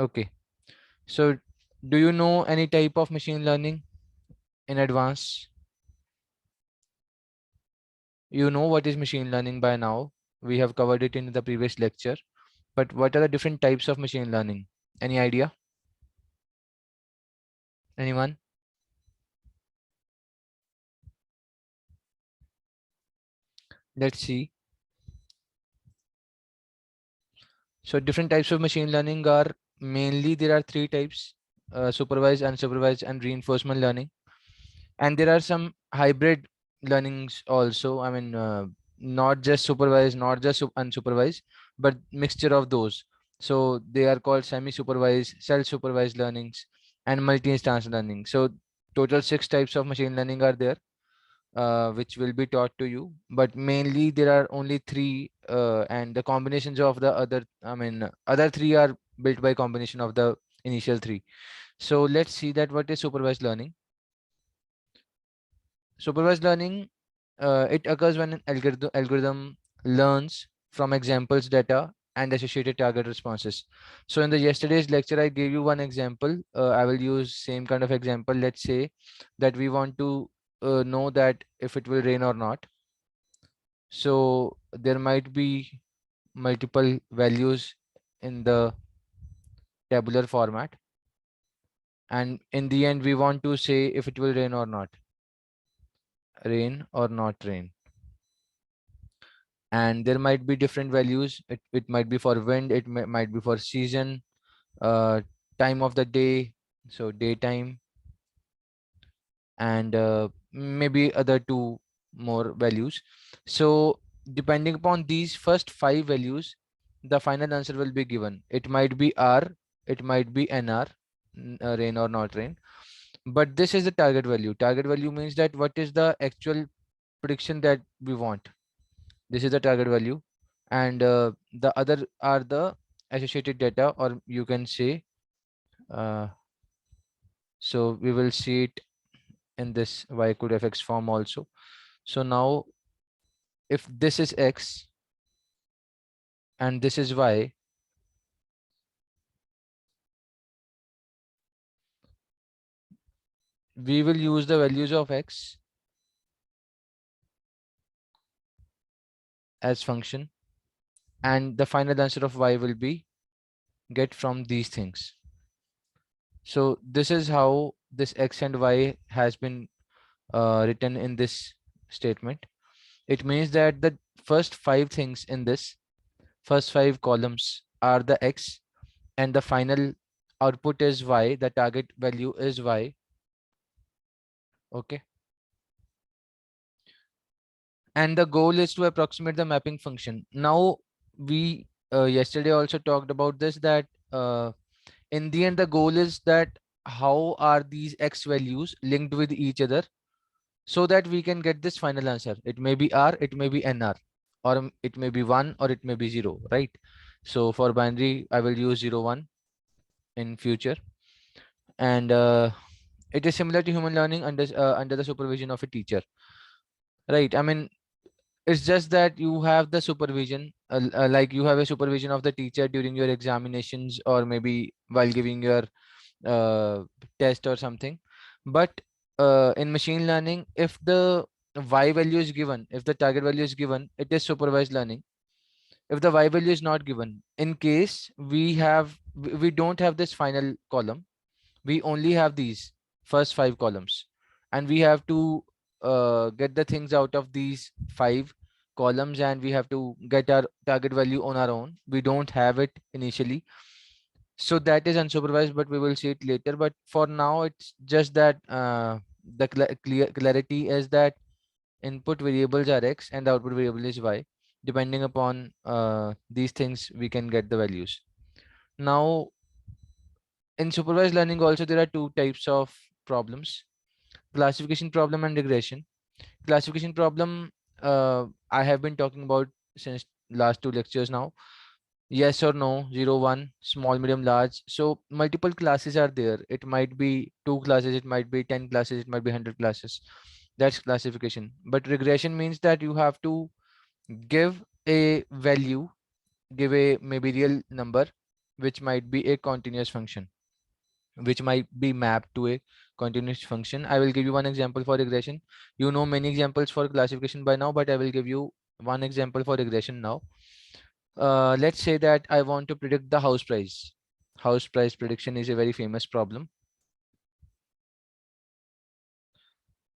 Okay. So do you know any type of machine learning in advance? You know what is machine learning by now. We have covered it in the previous lecture. But what are the different types of machine learning? Any idea? Anyone? Let's see. So different types of machine learning are mainly there are three types: supervised, unsupervised, and reinforcement learning. And there are some hybrid learnings also. I mean, not just supervised, not just unsupervised, but mixture of those. So they are called semi-supervised, self-supervised learnings, and multi-instance learning. So total six types of machine learning are there, which will be taught to you. But mainly there are only three, and the combinations of the other, I mean, other three are built by combination of the initial three. So let's see that what is supervised learning. Supervised learning, it occurs when an algorithm learns from examples data and associated target responses. So in the yesterday's lecture, I gave you one example. I will use same kind of example. Let's say that we want to know that if it will rain or not. So there might be multiple values in the tabular format. And in the end, we want to say if it will rain or not, rain or not rain. And there might be different values. It might be for wind, it might be for season, uh, time of the day, so daytime, and maybe other two more values. So depending upon these first five values, the final answer will be given. It might be R, it might be NR, rain or not rain. But this is the target value. Target value means that what is the actual prediction that we want. This is the target value, and the other are the associated data, or you can say, uh, so we will see it in this y equal to fx form also. So now if this is x and this is y, we will use the values of x as function, and the final answer of y will be get from these things. So this is how this x and y has been written in this statement. It means that the first five things in this first five columns are the x, and the final output is y, the target value is y. Okay. And the goal is to approximate the mapping function. Now we yesterday also talked about this, that in the end the goal is that how are these x values linked with each other, so that we can get this final answer. It may be R, it may be NR, or it may be 1, or it may be 0, right? So for binary, I will use 0, 1 in future. And it is similar to human learning under the supervision of a teacher, right? I mean, it's just that you have the supervision, like you have a supervision of the teacher during your examinations, or maybe while giving your uh, test or something. But in machine learning, if the y value is given, if the target value is given, it is supervised learning. If the y value is not given, in case we don't have this final column, we only have these first five columns, and we have to get the things out of these five columns, and we have to get our target value on our own. We don't have it initially, so that is unsupervised, but we will see it later. But for now, it's just that the clarity is that input variables are x and the output variable is y. Depending upon these things, we can get the values. Now in supervised learning also, there are two types of problems: classification problem and regression. Classification problem, I have been talking about since last two lectures now. Yes or no, 0, 1, small, medium, large. So multiple classes are there. It might be two classes, it might be 10 classes, it might be 100 classes. That's classification. But regression means that you have to give a value, give a maybe real number, which might be a continuous function, which might be mapped to a continuous function. I will give you one example for regression. You know many examples for classification by now, but I will give you one example for regression now. Let's say that I want to predict the house price. House price prediction is a very famous problem.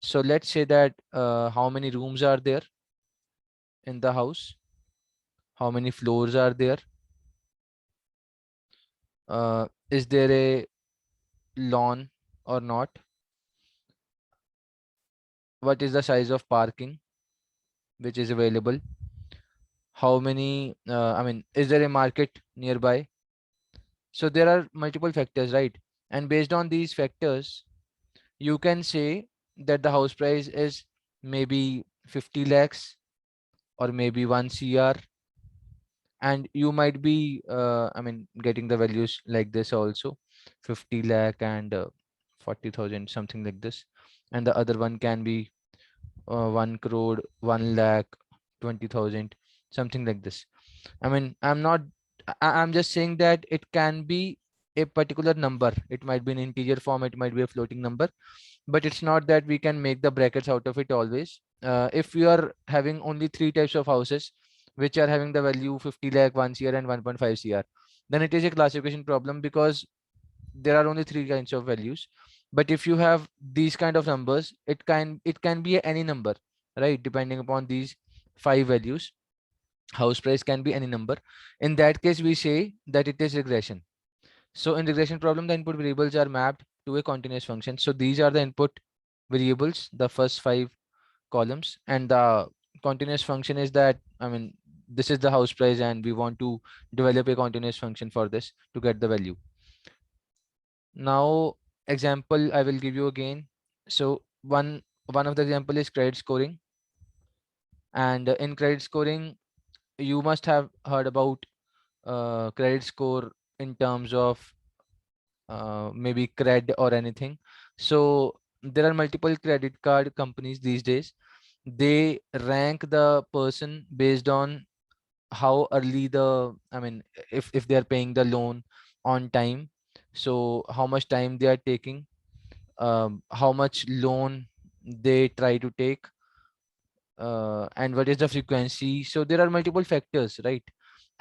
So let's say that how many rooms are there in the house, how many floors are there, is there a lawn or not, what is the size of parking which is available, how many I mean, is there a market nearby? So there are multiple factors, right? And based on these factors, you can say that the house price is maybe 50 lakhs or maybe 1 cr, and you might be I mean, getting the values like this also, 50 lakh and 40,000, something like this. And the other one can be 1 crore, 1 lakh, 20,000, something like this. I mean, I'm just saying that it can be a particular number. It might be an integer form, it might be a floating number, but it's not that we can make the brackets out of it always. If we are having only three types of houses which are having the value 50 lakh, 1 cr and 1.5 cr, then it is a classification problem because there are only three kinds of values. But if you have these kind of numbers, it can be any number, right? Depending upon these five values, house price can be any number. In that case, we say that it is regression. So in regression problem, the input variables are mapped to a continuous function. So these are the input variables, the first five columns, and the continuous function is that, I mean, this is the house price and we want to develop a continuous function for this to get the value. Now, example I will give you again. So one of the example is credit scoring. And in credit scoring, you must have heard about credit score in terms of maybe cred or anything. So there are multiple credit card companies these days. They rank the person based on how early the, I mean, if they are paying the loan on time, so how much time they are taking, how much loan they try to take, and what is the frequency. So there are multiple factors, right?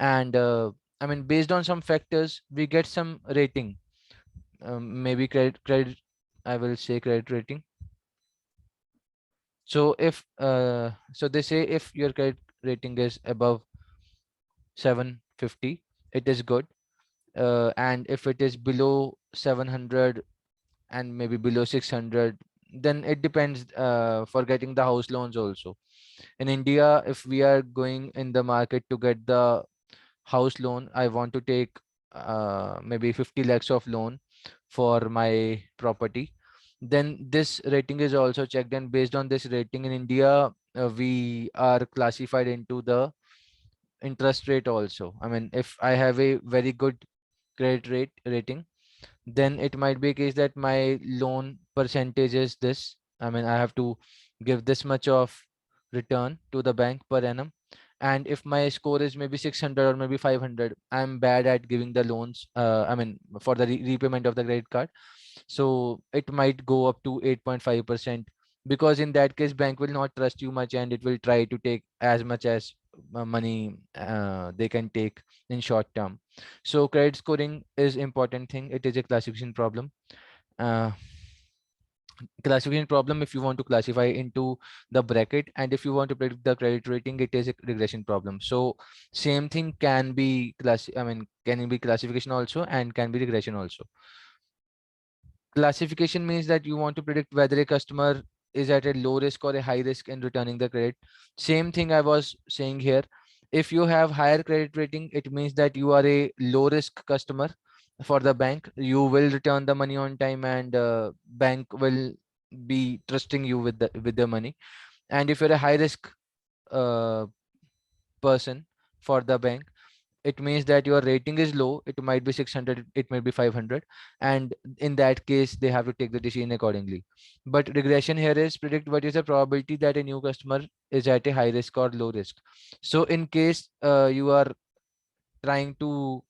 And I mean, based on some factors, we get some rating. Maybe credit, I will say credit rating. So if so they say if your credit rating is above 750, it is good. And if it is below 700 and maybe below 600, then it depends for getting the house loans also. In India, if we are going in the market to get the house loan, I want to take maybe 50 lakhs of loan for my property, then this rating is also checked, and based on this rating in India, we are classified into the interest rate also. I mean, if I have a very good credit rate rating, then it might be a case that my loan percentage is this. I mean, I have to give this much of return to the bank per annum. And if my score is maybe 600 or maybe 500, I'm bad at giving the loans. I mean, for the repayment of the credit card. So it might go up to 8.5%, because in that case, bank will not trust you much and it will try to take as much as money they can take in short term. So credit scoring is important thing. It is a classification problem. Uh, Classification problem if you want to classify into the bracket, and if you want to predict the credit rating, it is a regression problem. So same thing can be I mean, can be classification also and can be regression also. Classification means that you want to predict whether a customer is at a low risk or a high risk in returning the credit. Same thing I was saying here. If you have higher credit rating, it means that you are a low risk customer for the bank. You will return the money on time, and bank will be trusting you with the money. And if you're a high risk uh, person for the bank, it means that your rating is low. It might be 600, it might be 500, and in that case they have to take the decision accordingly. But regression here is predict what is the probability that a new customer is at a high risk or low risk. So in case you are trying to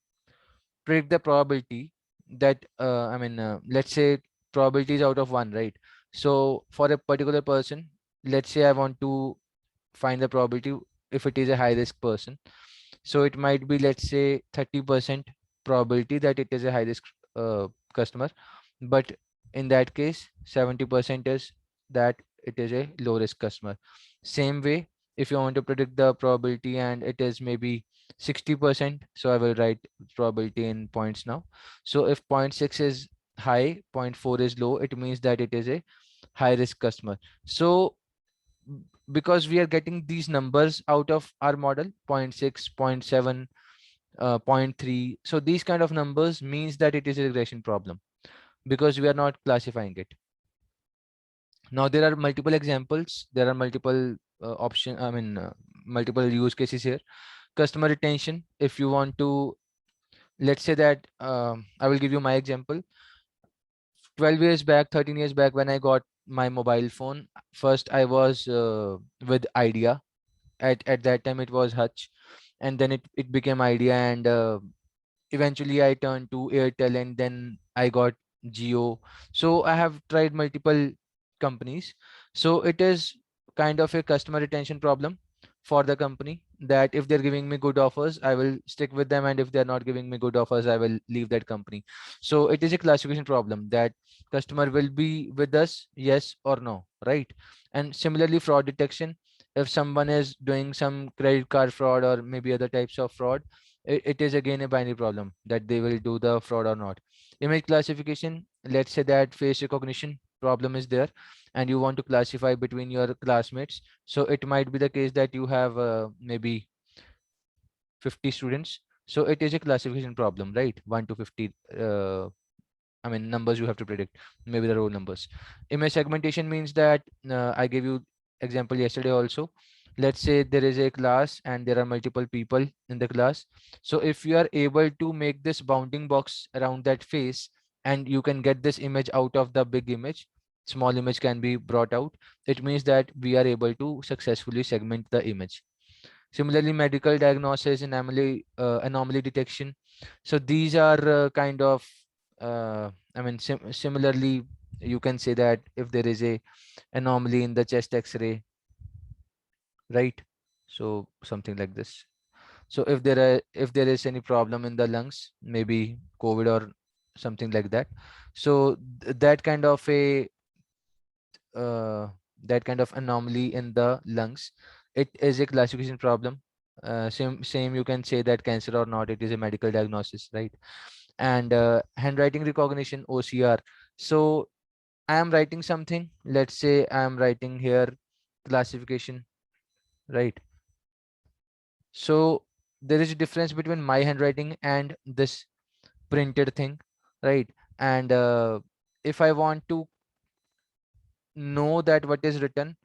predict the probability that let's say probability is out of 1, right? So for a particular person, let's say I want to find the probability if it is a high risk person. So it might be, let's say, 30% probability that it is a high risk customer, but in that case 70% is that it is a low risk customer. Same way, if you want to predict the probability and it is maybe 60%, so I will write probability in points now. So if point 0.6 is high, point 0.4 is low, it means that it is a high risk customer. So because we are getting these numbers out of our model, point 0.6, point 0.7, point 0.3, so these kind of numbers means that it is a regression problem because we are not classifying it. Now there are multiple examples, there are multiple multiple use cases here. Customer retention, if you want to, let's say that I will give you my example. 12 years back, 13 years back, when I got my mobile phone, first I was with Idea. At that time it was Hutch, and then it became Idea, and eventually I turned to Airtel, and then I got Jio. So I have tried multiple companies. So it is kind of a customer retention problem for the company, that if they're giving me good offers, I will stick with them, and if they're not giving me good offers, I will leave that company. So it is a classification problem, that customer will be with us, yes or no, right? And similarly, fraud detection, if someone is doing some credit card fraud or maybe other types of fraud, it is again a binary problem, that they will do the fraud or not. Image classification, let's say that face recognition problem is there, and you want to classify between your classmates. So it might be the case that you have maybe 50 students, so it is a classification problem, right? 1 to 50 numbers you have to predict, maybe the roll numbers. Image segmentation means that I gave you example yesterday also. Let's say there is a class and there are multiple people in the class. So if you are able to make this bounding box around that face, and you can get this image out of the big image, small image can be brought out, it means that we are able to successfully segment the image. Similarly, medical diagnosis and anomaly detection. So these are kind of similarly, you can say that if there is a anomaly in the chest X-ray, right? So something like this. So if there is any problem in the lungs, maybe COVID or something like that. So that kind of a uh, that kind of anomaly in the lungs, it is a classification problem. Same you can say that cancer or not, it is a medical diagnosis, right? And handwriting recognition, OCR. So I am writing something, let's say I am writing here classification, right? So there is a difference between my handwriting and this printed thing, right? And if I want to know that what is written,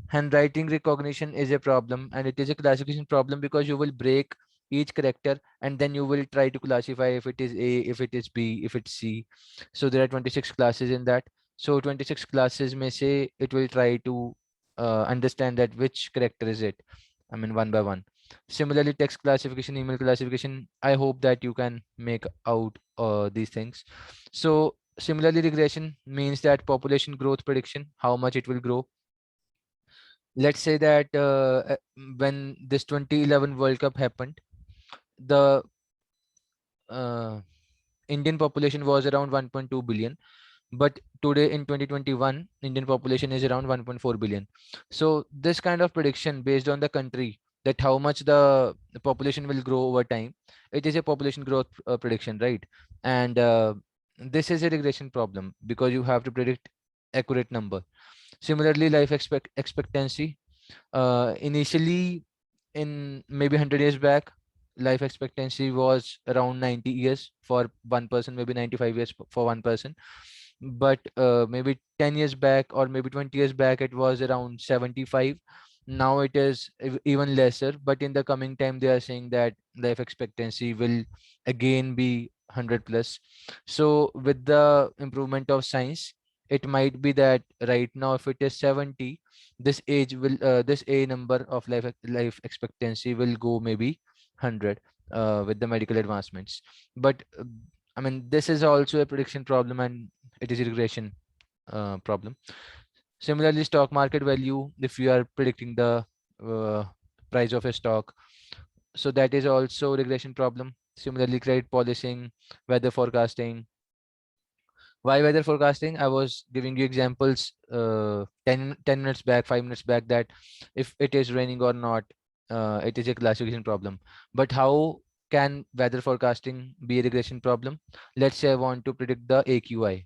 handwriting recognition is a problem, and it is a classification problem because you will break each character and then you will try to classify if it is A, if it is B, if it's C. So there are 26 classes in that. So 26 classes may say it will try to understand that which character is it, one by one. Similarly, text classification, email classification, I hope that you can make out these things. So similarly, regression means that population growth prediction, how much it will grow. Let's say that when this 2011 World Cup happened, the uh, Indian population was around 1.2 billion, but today in 2021, Indian population is around 1.4 billion. So this kind of prediction based on the country, that how much the population will grow over time, it is a population growth prediction, right? And this is a regression problem because you have to predict accurate number. Similarly, life expectancy, initially in maybe 100 years back, life expectancy was around 90 years for one person, maybe 95 years for one person. But maybe 10 years back or maybe 20 years back, it was around 75. Now it is even lesser, but in the coming time they are saying that life expectancy will again be 100 plus. So with the improvement of science, it might be that right now if it is 70, this age will this a number of life expectancy will go maybe 100. with the medical advancements. But I mean, this is also a prediction problem, and it is a regression problem. Similarly, stock market value, if you are predicting the uh, price of a stock, so that is also regression problem. Similarly, credit policing, weather forecasting. Why weather forecasting? I was giving you examples 10 minutes back, 5 minutes back, that if it is raining or not, it is a classification problem. But how can weather forecasting be a regression problem? Let's say I want to predict the AQI,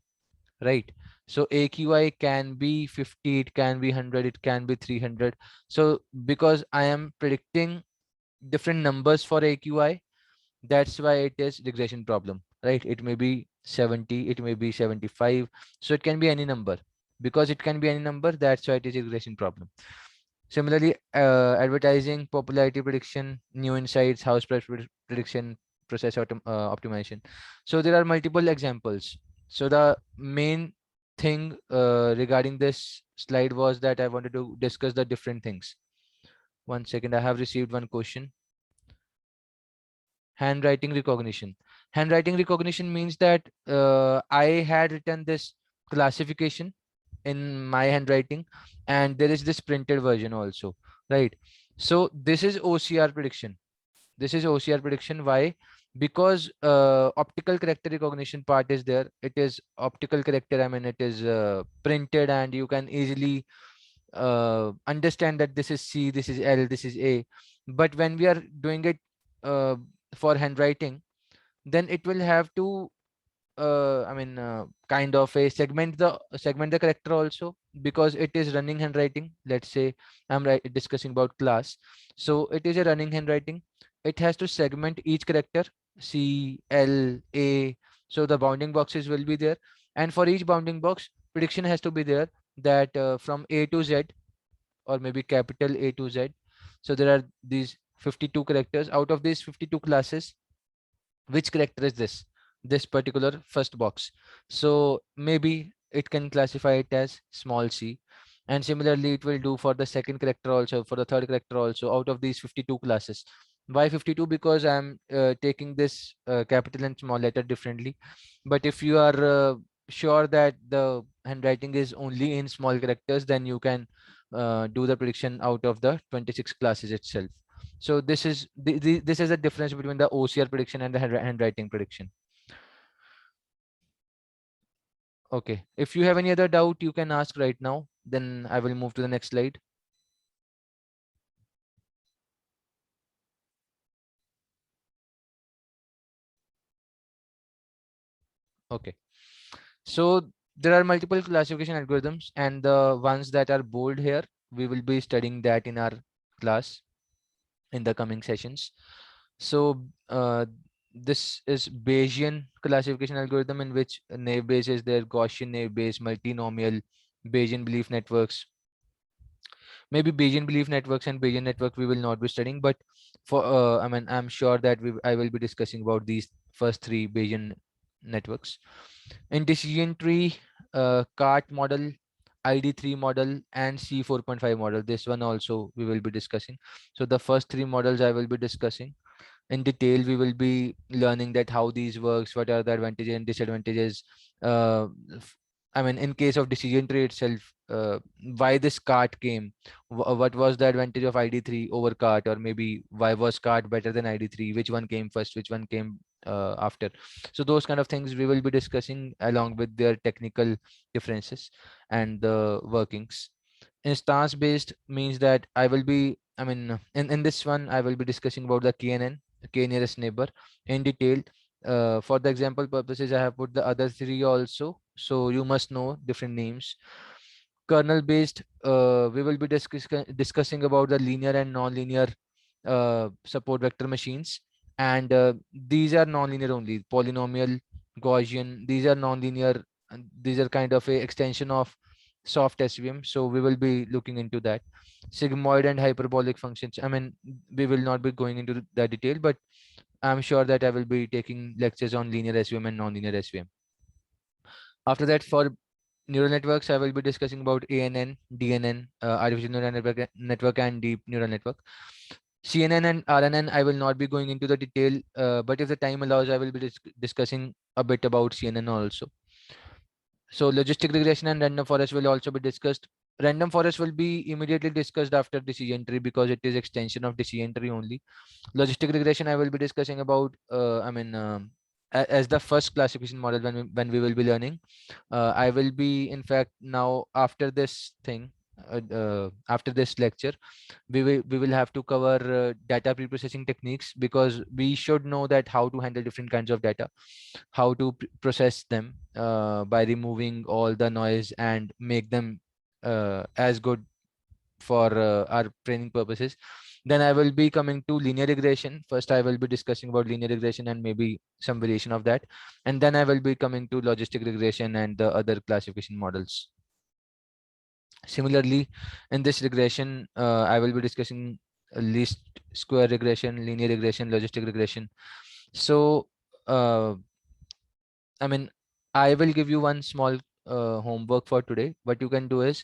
right? So AQI can be 50, it can be 100, it can be 300. So because I am predicting different numbers for AQI, that's why it is regression problem, right? It may be 70, it may be 75, so it can be any number. Because it can be any number, that's why it is a regression problem. Similarly, advertising, popularity prediction, new insights, house price prediction, process optimization. So there are multiple examples. So the main thing regarding this slide was that I wanted to discuss the different things. One second, I have received one question. Handwriting recognition. Handwriting recognition means that I had written this classification in my handwriting, and there is this printed version also, right? So this is OCR prediction. This is OCR prediction. Why? Because optical character recognition part is there. It is optical character, I mean, it is printed, and you can easily understand that this is C, this is L, this is A. But when we are doing it uh, for handwriting, then it will have to I mean, kind of a segment the character also, because it is running handwriting. Let's say I'm discussing about class, so it is a running handwriting. It has to segment each character, C, L, A. So the bounding boxes will be there, and for each bounding box, prediction has to be there, that from A to Z, or maybe capital A to Z. So there are these 52 characters. Out of these 52 classes, which character is this particular first box? So maybe it can classify it as small c, and similarly it will do for the second character also, for the third character also, out of these 52 classes. Why 52? Because I'm taking this capital and small letter differently. But if you are sure that the handwriting is only in small characters, then you can do the prediction out of the 26 classes itself. So this is the difference between the OCR prediction and the handwriting prediction. Okay. If you have any other doubt, you can ask right now. Then I will move to the next slide. Okay. So there are multiple classification algorithms, and the ones that are bold here, we will be studying that in our class in the coming sessions. So this is Bayesian classification algorithm, in which naive Bayes is there, Gaussian naive Bayes, multinomial, Bayesian belief networks. Maybe Bayesian belief networks and Bayesian network we will not be studying, but for I mean, I'm sure that I will be discussing about these first three Bayesian networks. In decision tree, CART model, ID3 model, and C4.5 model. This one also we will be discussing. So the first three models I will be discussing in detail. We will be learning that how these works, what are the advantages and disadvantages. uh, I mean, in case of decision tree itself, why this cart came, what was the advantage of ID3 over cart, or maybe why was cart better than ID3, which one came first, which one came after. So those kind of things we will be discussing, along with their technical differences and the workings. Instance based means that I will be, I mean, in this one I will be discussing about the KNN, k nearest neighbor, in detail. For the example purposes, I have put the other three also, so you must know different names. Kernel based, we will be discussing about the linear and non-linear support vector machines, and these are non-linear only. Polynomial, Gaussian, these are non-linear, and these are kind of a extension of soft SVM, so we will be looking into that. Sigmoid and hyperbolic functions, I mean, we will not be going into the detail, but I'm sure that I will be taking lectures on linear SVM and non-linear SVM. After that, for neural networks, I will be discussing about ANN, DNN, artificial neural network and deep neural network. CNN and RNN, I will not be going into the detail, but if the time allows, I will be discussing a bit about CNN also. So logistic regression and random forest will also be discussed. Random forest will be immediately discussed after decision tree because it is extension of decision tree only. Logistic regression I will be discussing about, as the first classification model when we will be learning. I will be, in fact, now after this thing, after this lecture, we will have to cover data preprocessing techniques, because we should know that how to handle different kinds of data, how to process them by removing all the noise and make them as good for our training purposes. Then I will be coming to linear regression. First, I will be discussing about linear regression and maybe some variation of that. And then I will be coming to logistic regression and the other classification models. Similarly, in this regression, I will be discussing least square regression, linear regression, logistic regression. So, uh, I mean, I will give you one small homework for today. What you can do is,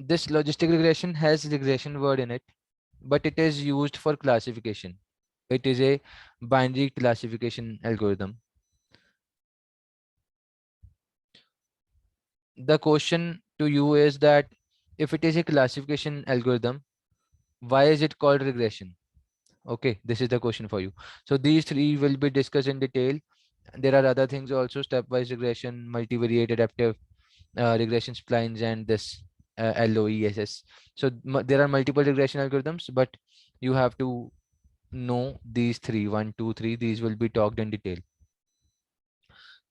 this logistic regression has regression word in it, but it is used for classification. It is a binary classification algorithm. The question to you is that if it is a classification algorithm, why is it called regression? Okay, this is the question for you. So these three will be discussed in detail. There are other things also: stepwise regression, multivariate adaptive regression splines, and this LOESS. So there are multiple regression algorithms, but you have to know these three, one, two, three. These will be talked in detail.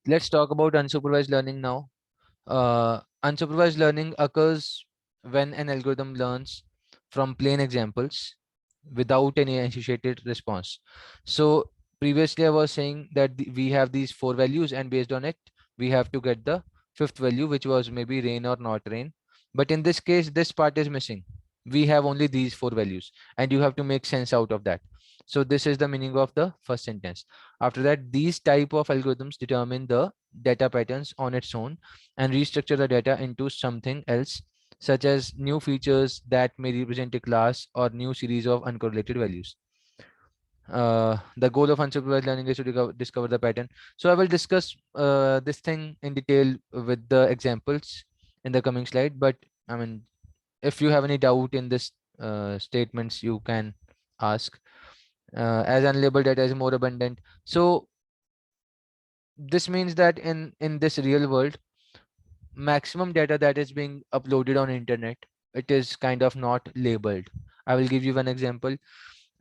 Let's talk about unsupervised learning now. Unsupervised learning occurs when an algorithm learns from plain examples without any associated response. So previously I was saying that we have these four values, and based on it, we have to get the fifth value, which was maybe rain or not rain. But in this case, this part is missing. We have only these four values, and you have to make sense out of that. So this is the meaning of the first sentence. After that, these type of algorithms determine the data patterns on its own and restructure the data into something else, such as new features that may represent a class or new series of uncorrelated values. The goal of unsupervised learning is to discover the pattern. So I will discuss this thing in detail with the examples in the coming slide. But I mean, if you have any doubt in this statements, you can ask. As unlabeled data is more abundant. So this means that in this real world, maximum data that is being uploaded on internet, it is kind of not labeled. I will give you one example.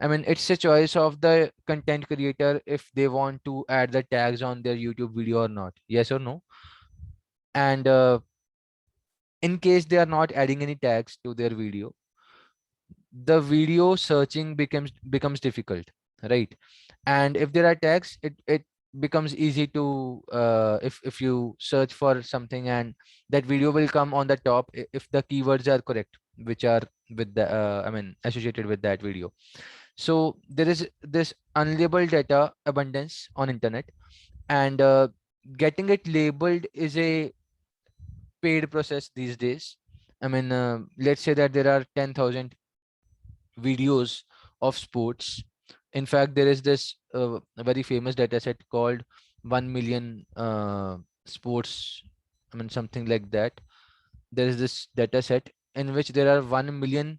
I mean, it's a choice of the content creator if they want to add the tags on their YouTube video or not, yes or no. And in case they are not adding any tags to their video, the video searching becomes difficult, right? And if there are tags, it becomes easy to if you search for something, and that video will come on the top if the keywords are correct, which are with the associated with that video. So there is this unlabeled data abundance on internet, and getting it labeled is a paid process these days. Let's say that there are 10,000 videos of sports. In fact, there is this very famous data set called 1 million sports. Something like that. There is this data set in which there are 1 million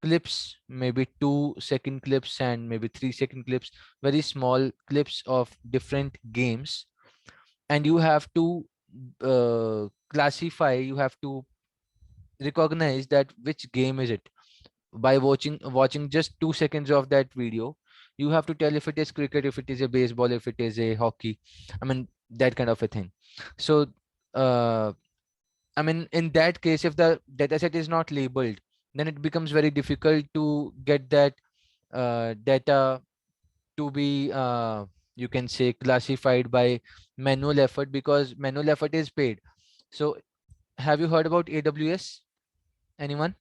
clips, maybe 2-second clips and maybe 3-second clips, very small clips of different games. And you have to classify, you have to recognize that which game is it by watching just 2 seconds of that video. You have to tell if it is cricket, if it is a baseball, if it is a hockey. That kind of a thing. So uh, in that case, if the dataset is not labeled, then it becomes very difficult to get that data to be you can say classified by manual effort, because manual effort is paid. So have you heard about AWS? Anyone?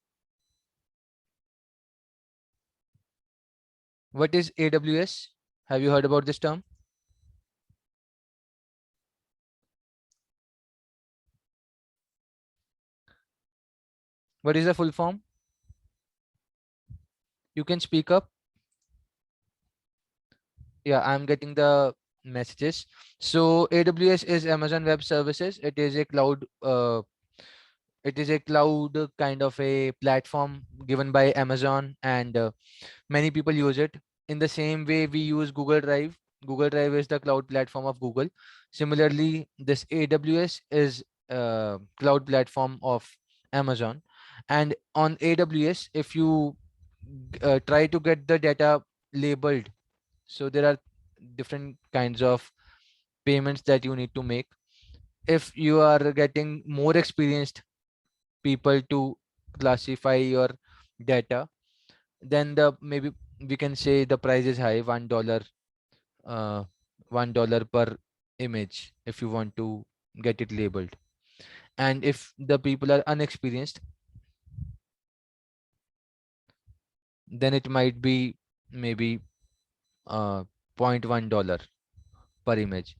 What is AWS? Have you heard about this term? What is the full form? You can speak up. Yeah, I'm getting the messages. So AWS is Amazon Web Services. It is a cloud kind of a platform given by Amazon, and many people use it. In the same way we use Google Drive. Google Drive is the cloud platform of Google. Similarly, this AWS is cloud platform of Amazon. And on AWS, if you try to get the data labeled, so there are different kinds of payments that you need to make. If you are getting more experienced people to classify your data, then the maybe we can say the price is high, $1, uh, $1 per image if you want to get it labeled. And if the people are unexperienced, then it might be maybe $0.1 per image.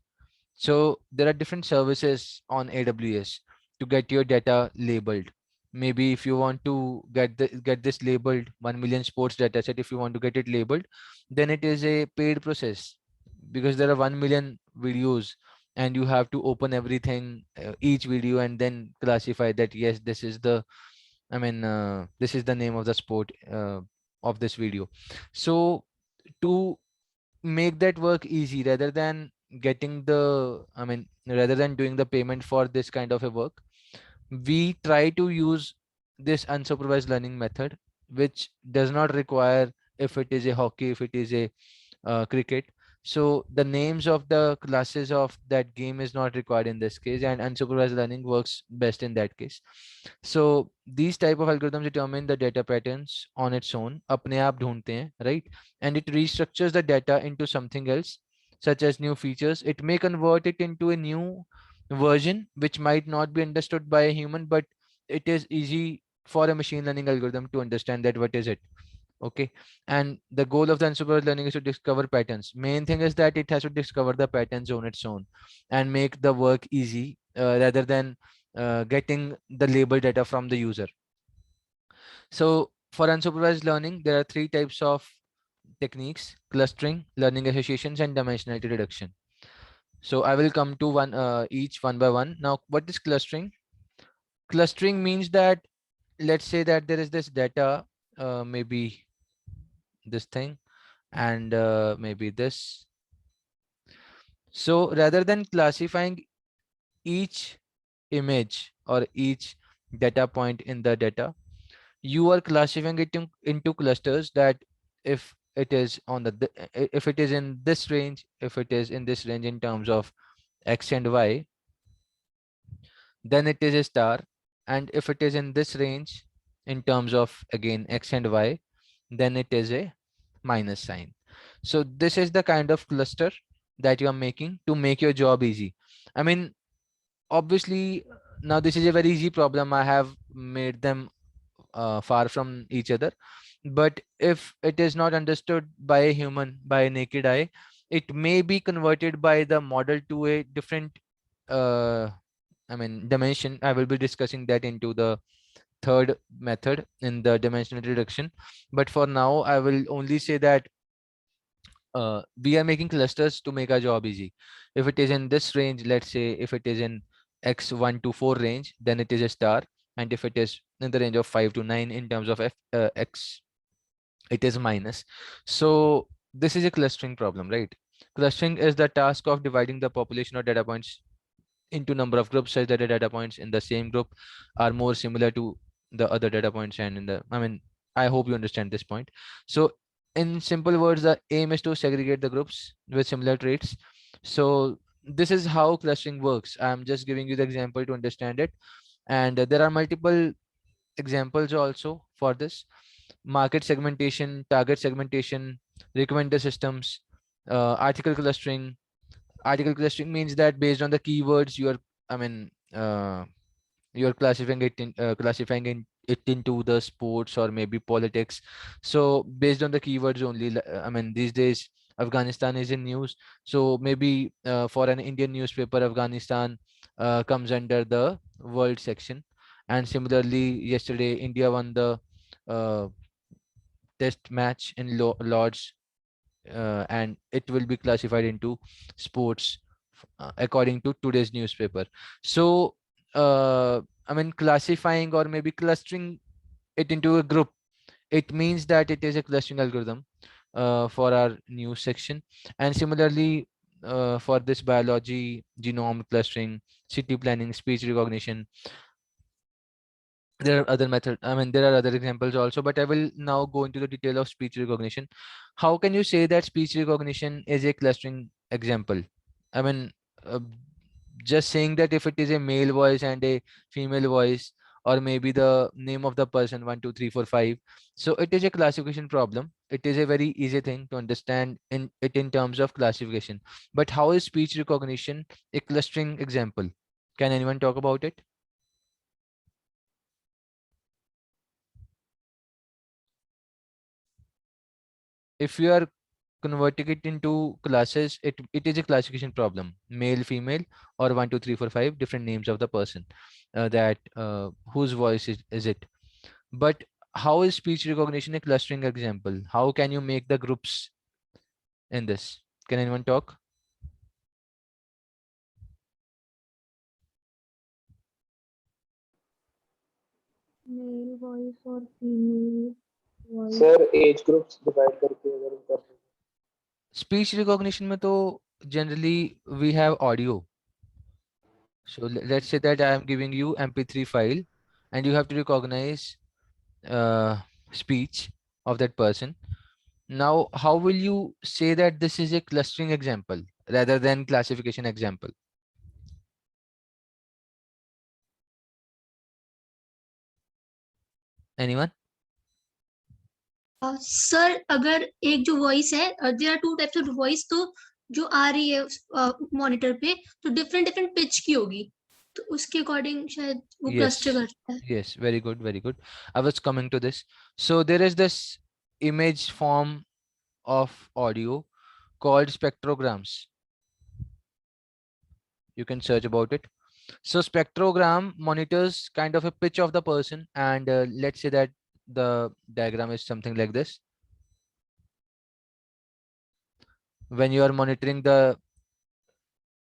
So there are different services on AWS to get your data labeled. Maybe if you want to get this labeled, 1 million sports data set, if you want to get it labeled, then it is a paid process, because there are 1 million videos and you have to open everything, each video, and then classify that yes, this is the, this is the name of the sport of this video. So to make that work easy, rather than getting the, rather than doing the payment for this kind of a work, we try to use this unsupervised learning method, which does not require, if it is a hockey, if it is a cricket. So the names of the classes of that game is not required in this case, and unsupervised learning works best in that case. So these type of algorithms determine the data patterns on its own, अपने आप ढूंढते हैं, right? And it restructures the data into something else, such as new features. It may convert it into a new version which might not be understood by a human, but it is easy for a machine learning algorithm to understand that what is it. Okay. And the goal of the unsupervised learning is to discover patterns. Main thing is that it has to discover the patterns on its own and make the work easy, rather than getting the label data from the user. So for unsupervised learning, there are three types of techniques: clustering, learning associations, and dimensionality reduction. So I will come to each one by one. Now, what is clustering? Clustering means that, let's say that there is this data, maybe this thing, and maybe this. So rather than classifying each image or each data point in the data, you are classifying it into clusters, that if it is on if it is in this range, if it is in this range in terms of x and y, then it is a star. And if it is in this range in terms of again x and y, then it is a minus sign. So this is the kind of cluster that you are making to make your job easy. I mean, obviously, now this is a very easy problem. I have made them far from each other. But if it is not understood by a human, by a naked eye, it may be converted by the model to a different uh, dimension. I will be discussing that into the third method in the dimensional reduction. But for now, I will only say that we are making clusters to make our job easy. If it is in this range, let's say if it is in x1 to 4 range, then it is a star. And if it is in the range of 5 to 9 in terms of x, it is minus. So this is a clustering problem, right? Clustering is the task of dividing the population of data points into number of groups such that the data points in the same group are more similar to the other data points. And in the, I hope you understand this point. So in simple words, the aim is to segregate the groups with similar traits. So this is how clustering works. I'm just giving you the example to understand it. And there are multiple examples also for this: market segmentation, target segmentation, recommender systems, article clustering. Article clustering means that based on the keywords you are, I mean, you're classifying it into the sports or maybe politics. So based on the keywords only, these days Afghanistan is in news. So maybe for an Indian newspaper, Afghanistan comes under the world section. And similarly, yesterday India won the uh, test match in Lords, and it will be classified into sports according to today's newspaper. So I mean, classifying or maybe clustering it into a group, it means that it is a clustering algorithm for our news section. And similarly, for this biology, genome clustering, city planning, speech recognition, there are other methods. I mean, there are other examples also, but I will now go into the detail of speech recognition. How can you say that speech recognition is a clustering example? I mean, uh, just saying that if it is a male voice and a female voice, or maybe the name of the person 1 2 3 4 5, so it is a classification problem. It is a very easy thing to understand in terms of classification. But how is speech recognition a clustering example? Can anyone talk about it? If you are converting it into classes, it is a classification problem: male, female, or 1 2 3 4 5 different names of the person, that whose voice is it. But how is speech recognition a clustering example? How can you make the groups in this? Can anyone talk? Male voice और female voice sir age groups divide करके अगर कर दें। Speech recognition में तो generally we have audio. So let's say that I am giving you MP3 file, and you have to recognize speech of that person. Now, how will you say that this is a clustering example rather than classification example? Anyone? Sir अगर एक जो voice है, there are two types of voice, तो जो आ रही है monitor पे तो डिफरेंट डिफरेंट पिच की होगी, तो उसके अकॉर्डिंग शायद वो क्लस्टर Yes. करता है। Yes. Very good. Very good. I was coming to this. So there is this image form of audio called spectrograms. You can search about it. So spectrogram monitors kind of a pitch of the person, and let's say that the diagram is something like this. When you are monitoring the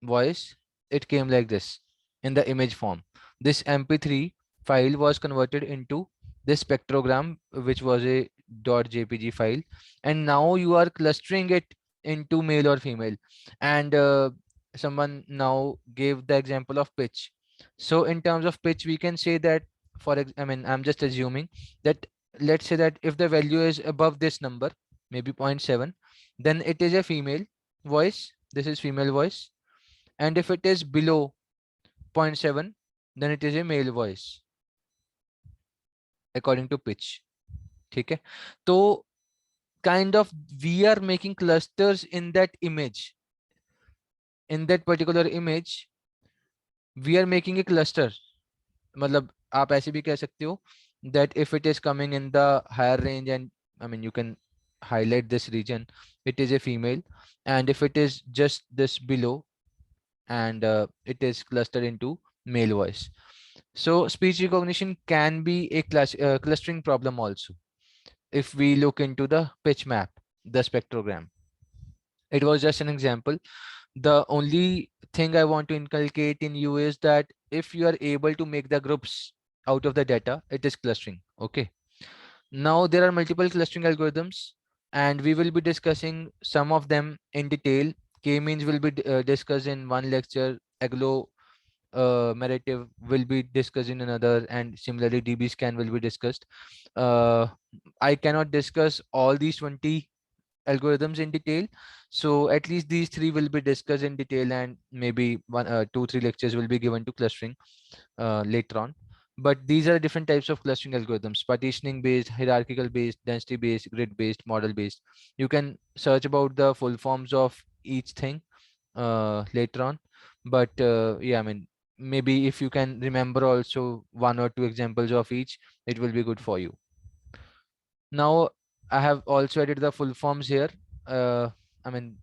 voice, it came like this in the image form. This MP3 file was converted into this spectrogram, which was a .jpg file, and now you are clustering it into male or female. And someone now gave the example of pitch. So in terms of pitch, we can say that, I mean, I'm just assuming that, let's say that if the value is above this number, maybe 0.7, then it is a female voice. This is female voice. And if it is below 0.7, then it is a male voice according to pitch. Okay, so kind of we are making clusters in that image. In that particular image, we are making a cluster. मतलब आप ऐसे भी कह सकते हो that if it is coming in the higher range, and I mean, you can highlight this region, it is a female. And if it is just this below, and it is clustered into male voice. So speech recognition can be a clustering problem also. If we look into the pitch map, the spectrogram, it was just an example. The only thing I want to inculcate in you is that if you are able to make the groups out of the data, it is clustering. Okay. Now there are multiple clustering algorithms, and we will be discussing some of them in detail. K-means will be discussed in one lecture. Narrative will be discussed in another, and similarly DB scan will be discussed. uh, I cannot discuss all these 20 algorithms in detail, so at least these three will be discussed in detail, and maybe 2 3 lectures will be given to clustering later on. But these are different types of clustering algorithms: partitioning based, hierarchical based, density based, grid based, model based. You can search about the full forms of each thing later on. But yeah, I mean, maybe if you can remember also 1 or 2 examples of each, it will be good for you. Now I have also added the full forms here. I mean,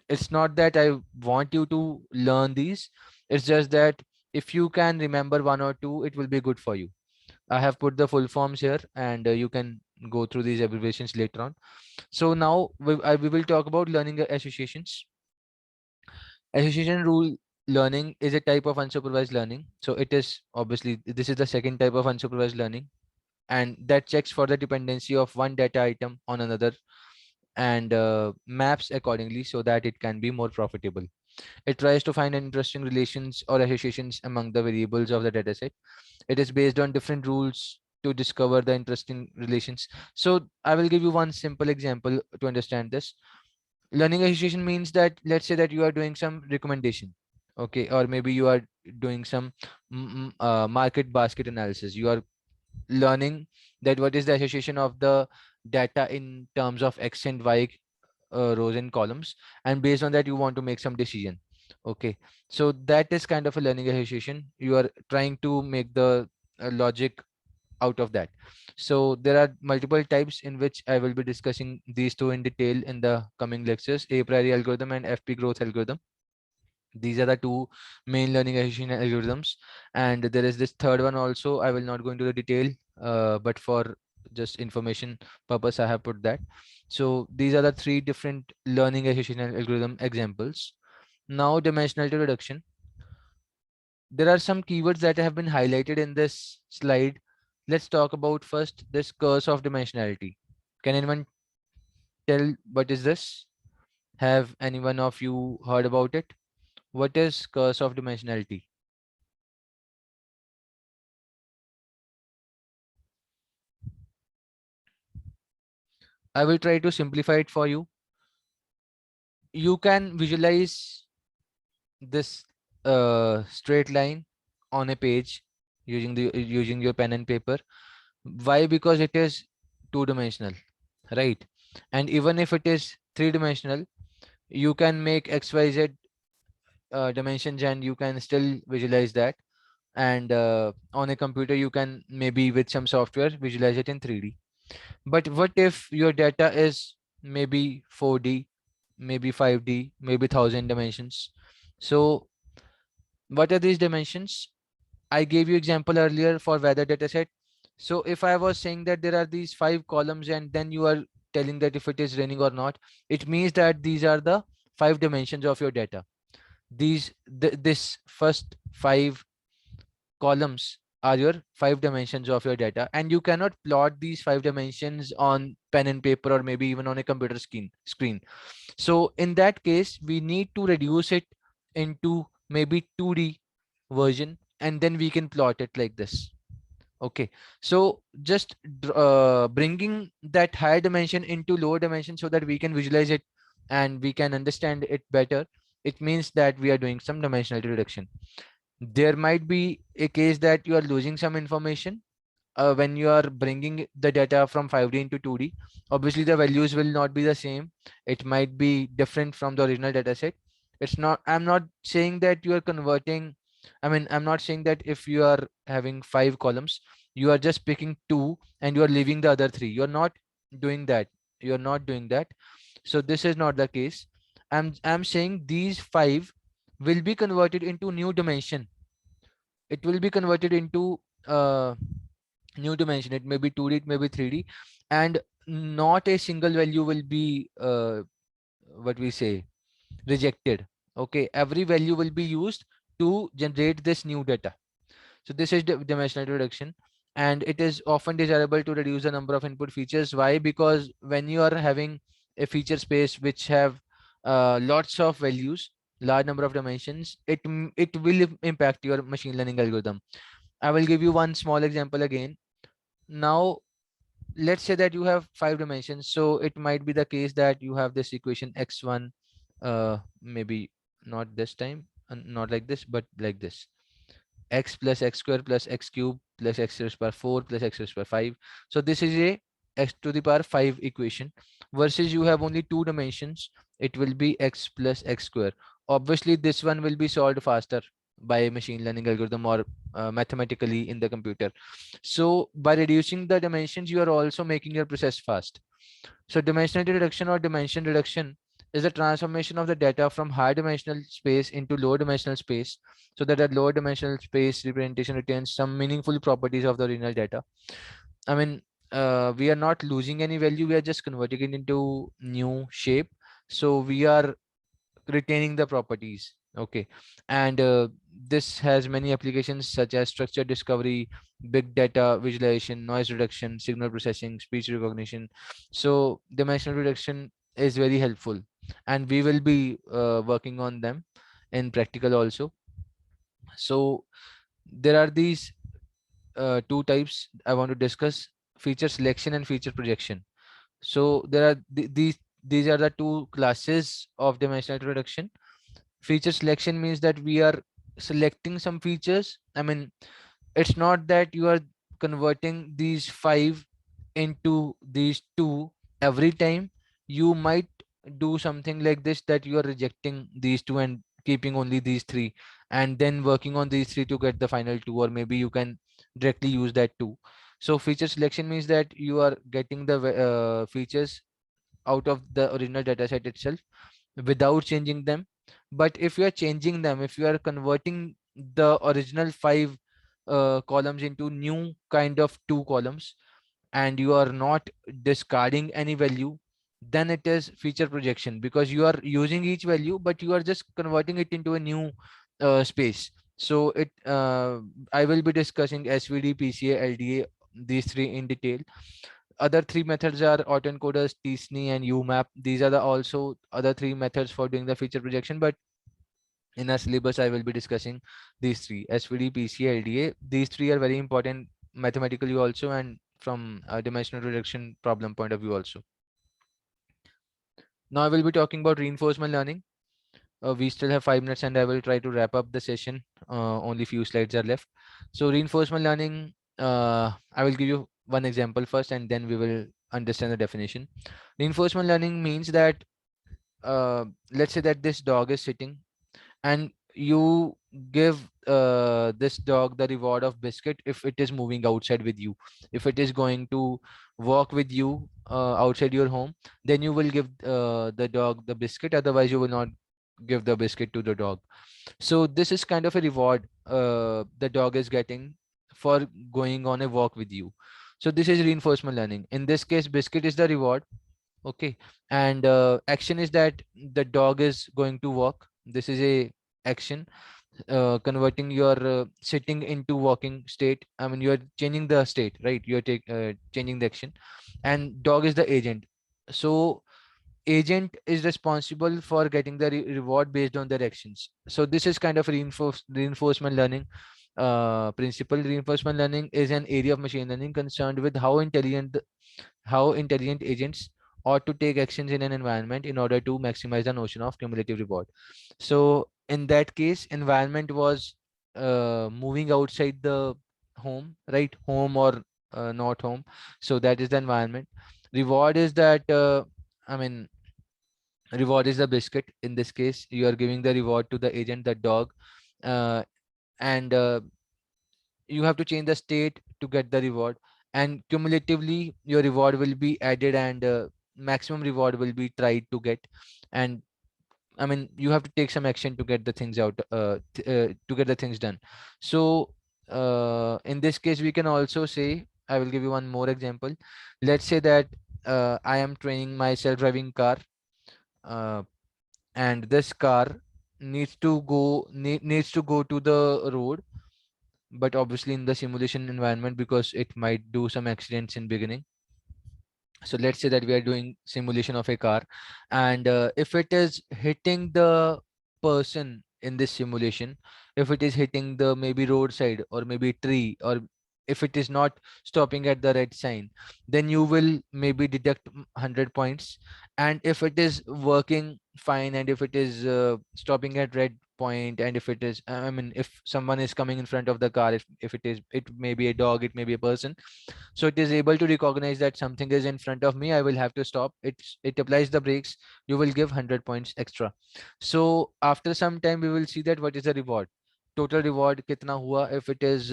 it's not that I want you to learn these, it's just that if you can remember 1 or 2, it will be good for you. I have put the full forms here, and you can go through these abbreviations later on. So now we will talk about learning associations. Association rule learning is a type of unsupervised learning. So it is obviously this is the second type of unsupervised learning, and that checks for the dependency of one data item on another and maps accordingly so that it can be more profitable. It tries to find interesting relations or associations among the variables of the dataset. It is based on different rules to discover the interesting relations. So I will give you one simple example to understand this. Learning association means that let's say that you are doing some recommendation, okay, or maybe you are doing some market basket analysis. You are learning that what is the association of the data in terms of x and y rows and columns, and based on that you want to make some decision. Okay, so that is kind of a learning association. You are trying to make the logic out of that. So there are multiple types in which I will be discussing these two in detail in the coming lectures: a priori algorithm and FP growth algorithm. These are the two main learning association algorithms, and there is this third one also. I will not go into the detail, but for just information purpose I have put that. So these are the three different learning association algorithm examples. Now dimensionality reduction. There are some keywords that have been highlighted in this slide. Let's talk about first this curse of dimensionality. Can anyone tell what is this? Have anyone of you heard about it? What is curse of dimensionality? I will try to simplify it for you. You can visualize this straight line on a page using your pen and paper. Why? Because it is two-dimensional, right? And even if it is three-dimensional, you can make XYZ dimensions and you can still visualize that. And on a computer, you can maybe with some software visualize it in 3D. But what if your data is maybe 4D, maybe 5D, maybe 1,000 dimensions? So what are these dimensions? I gave you example earlier for weather dataset. So if I was saying that there are these 5 columns and then you are telling that if it is raining or not, it means that these are the 5 dimensions of your data. This first 5 columns are your 5 dimensions of your data, and you cannot plot these 5 dimensions on pen and paper or maybe even on a computer screen. So in that case, we need to reduce it into maybe 2D version, and then we can plot it like this. Okay, so just bringing that higher dimension into lower dimension so that we can visualize it and we can understand it better. It means that we are doing some dimensionality reduction. There might be a case that you are losing some information when you are bringing the data from 5D into 2D. Obviously the values will not be the same. It might be different from the original data set. It's not, I'm not saying that you are converting, I mean, I'm not saying that if you are having 5 columns, you are just picking 2 and you are leaving the other 3. You're not doing that. You're not doing that. So this is not the case. I'm saying these 5 will be converted into new dimension. It will be converted into new dimension. It may be 2D, it may be 3D, and not a single value will be what we say rejected. Okay, every value will be used to generate this new data. So this is the dimensional reduction, and it is often desirable to reduce the number of input features. Why? Because when you are having a feature space which have lots of values, large number of dimensions, it will impact your machine learning algorithm. I will give you one small example again. Now let's say that you have 5 dimensions, so it might be the case that you have this equation x1, maybe not this time and not like this but like this: x plus x square plus x cube plus x raised to the power 4 plus x raised to the power 5. So this is a x to the power 5 equation, versus you have only 2 dimensions. It will be x plus x square. Obviously this one will be solved faster by machine learning algorithm or mathematically in the computer. So by reducing the dimensions, you are also making your process fast. So dimensionality reduction or dimension reduction is the transformation of the data from high dimensional space into low dimensional space, so that the lower dimensional space representation retains some meaningful properties of the original data. I mean, we are not losing any value, we are just converting it into new shape, so we are retaining the properties. Okay. And this has many applications such as structure discovery, big data visualization, noise reduction, signal processing, speech recognition. So dimensional reduction is very helpful, and we will be working on them in practical also. So there are these two types I want to discuss: feature selection and feature projection. So there are these are the two classes of dimensional reduction. Feature selection means that we are selecting some features. I mean, it's not that you are converting these five into these two every time. You might do something like this, that you are rejecting these two and keeping only these three, and then working on these three to get the final two, or maybe you can directly use that two. So feature selection means that you are getting the features out of the original dataset itself without changing them. But if you are changing them, if you are converting the original five columns into new kind of two columns, and you are not discarding any value, then it is feature projection, because you are using each value but you are just converting it into a new space. So I will be discussing SVD, PCA, LDA, these three in detail. Other three methods are autoencoders, tsne, and umap. These are the also other three methods for doing the feature projection, but in our syllabus I will be discussing these three: SVD, PCA, LDA. These three are very important mathematically also, and from a dimensional reduction problem point of view also. Now I will be talking about reinforcement learning. We still have 5 minutes and I will try to wrap up the session. Only few slides are left. So reinforcement learning, I will give you one example first and then we will understand the definition. Reinforcement learning means that let's say that this dog is sitting, and you give this dog the reward of biscuit if it is moving outside with you. If it is going to walk with you outside your home, then you will give the dog the biscuit, otherwise you will not give the biscuit to the dog. So this is kind of a reward the dog is getting for going on a walk with you. So this is reinforcement learning. In this case, biscuit is the reward. Okay. And action is that the dog is going to walk. This is a action, converting your sitting into walking state. I mean, you're changing the state, right? You're changing the action, and dog is the agent. So agent is responsible for getting the reward based on their actions. So this is kind of reinforcement learning principle. Reinforcement learning is an area of machine learning concerned with how intelligent agents ought to take actions in an environment in order to maximize the notion of cumulative reward. So in that case, environment was moving outside the home, right? Home or not home. So that is the environment. Reward is that I mean, reward is the biscuit. In this case, you are giving the reward to the agent, the dog, uh, and you have to change the state to get the reward, and cumulatively your reward will be added, and maximum reward will be tried to get. And I mean, you have to take some action to get the things out, to get the things done. So in this case, we can also say, I will give you one more example. Let's say that I am training my self-driving car, uh, and this car needs to go to the road, but obviously in the simulation environment, because it might do some accidents in beginning. So let's say that we are doing simulation of a car, and if it is hitting the person in this simulation, if it is hitting the maybe roadside or maybe tree, or if it is not stopping at the red sign, then you will maybe deduct 100 points. And if it is working fine, and if it is stopping at red point, and if it is I mean, if someone is coming in front of the car, if it may be a dog, it may be a person, so it is able to recognize that something is in front of me, I will have to stop. It applies the brakes, you will give 100 points extra. So after some time we will see that what is the reward, total reward kitna hua. If it is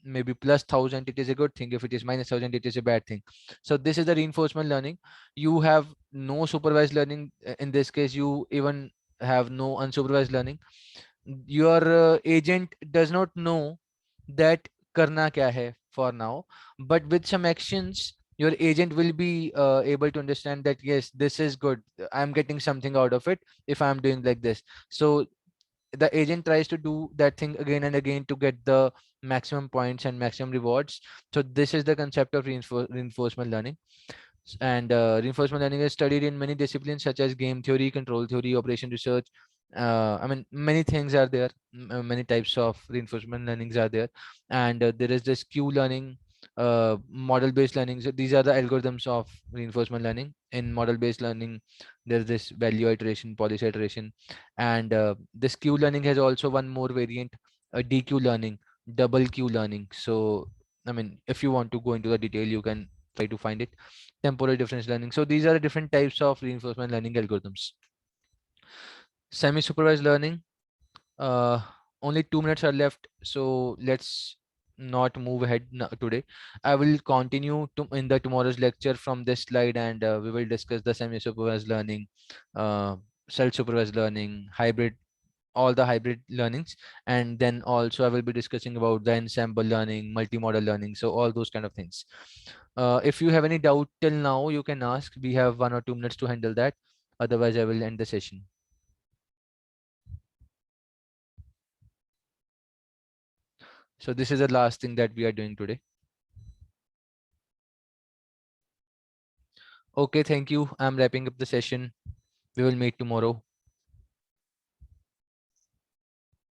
maybe plus 1000, it is a good thing. If it is minus 1000, it is a bad thing. So this is the reinforcement learning. You have no supervised learning. In this case, you even have no unsupervised learning. Your agent does not know that karna kya hai for now, but with some actions your agent will be able to understand that yes, this is good, I'm getting something out of it if I'm doing like this. So the agent tries to do that thing again and again to get the maximum points and maximum rewards. So this is the concept of reinforcement learning. And reinforcement learning is studied in many disciplines such as game theory, control theory, operation research. I mean, many things are there, many types of reinforcement learnings are there. And there is this Q learning, model based learning. So these are the algorithms of reinforcement learning. In model based learning, there's this value iteration, policy iteration. And this Q learning has also one more variant, DQ learning, double Q learning. So I mean, if you want to go into the detail, you can try to find it. Temporal difference learning. So these are the different types of reinforcement learning algorithms. Semi-supervised learning. Uh, Only 2 minutes are left, so let's not move ahead today. I will continue to in the tomorrow's lecture from this slide, and we will discuss the semi-supervised learning, uh, self-supervised learning, hybrid, all the hybrid learnings. And then also I will be discussing about the ensemble learning, multimodal learning, so all those kind of things. If you have any doubt till now, you can ask. We have 1 or 2 minutes to handle that, otherwise I will end the session. So this is the last thing that we are doing today. Okay, thank you. I'm wrapping up the session. We will meet tomorrow.